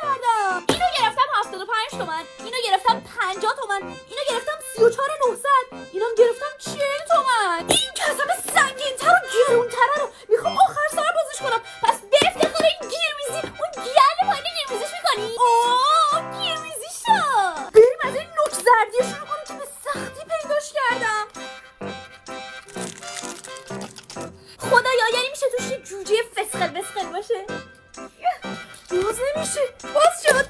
کردم. اینو گرفتم 75 تومن، اینو گرفتم 50 تومن، اینو گرفتم 34,900، اینم گرفتم 40 تومن. این کسب سنگین‌تر و گرون‌تره رو میخوام آخر سر بازش کنم. پس به افتخار این گیرمیزی اون گل پایین گیرمیزیش میکنی؟ اوه گیرمیزی شد. بریم از این نوک زردی شروع کنیم که به سختی پیداش کردم. خدایا یعنی میشه توش یه جوجه فسقل باشه؟ باز نمیشه. باز شد.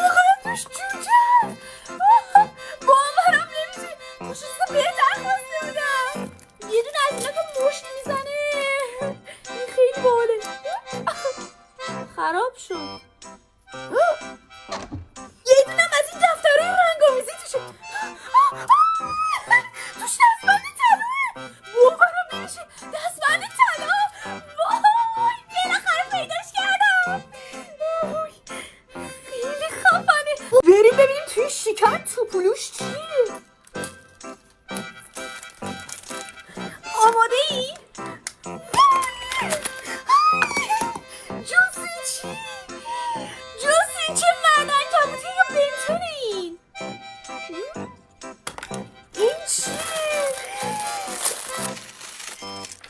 واقعا توش جوجه. باورم نمیشه. توش چیز بهتر خواسته بودم. یه دونه از اینا که مشت میزنه. این خیلی باله. خراب شد. یه دونه از این دفترهای رنگ‌آمیزی توشه. توش دستبند طلا. باورم نمیشه. دستبند طلا. وای بالاخره پیداش کردم. وای خیلی خفنه. بریم ببینیم توی شکم توپولوش چیه. آماده ای؟ جوسی چه مردن کبوتی یا بنتونین. این چیه؟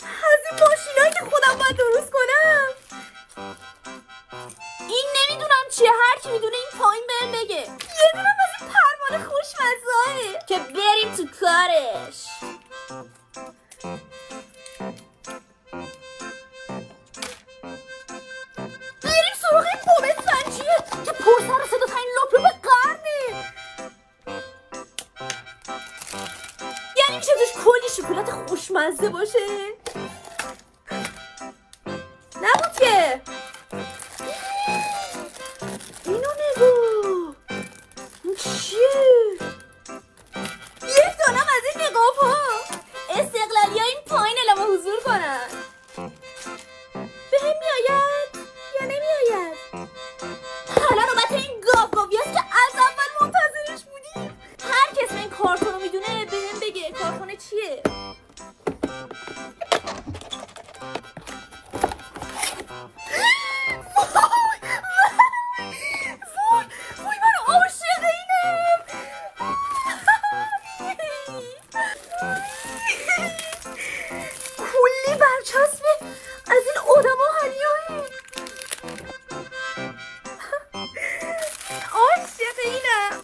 از این ماشینایی که خودم باید درست کنم. این نمیدونم چیه. هر کی میدونه این پایین بهم بگه. یه دونم از این پروانه خوشمزه‌اه که بریم تو کارش. بریم سراغ این بومت سنجیه که پرسر و صدا ترین لپ قرنه. یعنی میشه توش کلی شکلات خوشمزه باشه. نبود که. اینو نگاه. این چیه؟ یک دانم از این نقاب ها. استقلالی ها این پایین اعلام حضور کنن. به هم میآید یا نمیآید؟ حالا نوبت این گاوگاوی است که از اول منتظرش بودیم. هر کس این کارتون رو میدونه به هم بگه کارتون چیه. وای من عاشق اینم. کلی برچسبه از این آدم ها هدیه‌ای. عاشق اینم.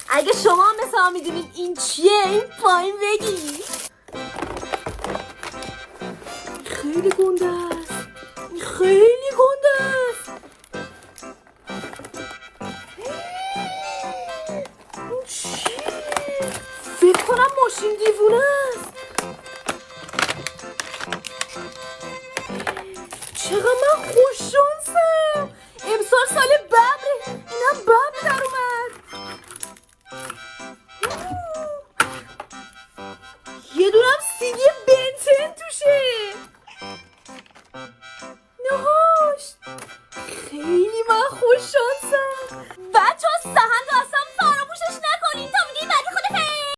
اگه شما مثل هم میدونید این چیه این پایین بگی. خیلی گنده است. خیلی گنده است. این چیه؟ فکر کنم ماشین دیوونه است. چقدر من خوش شدم.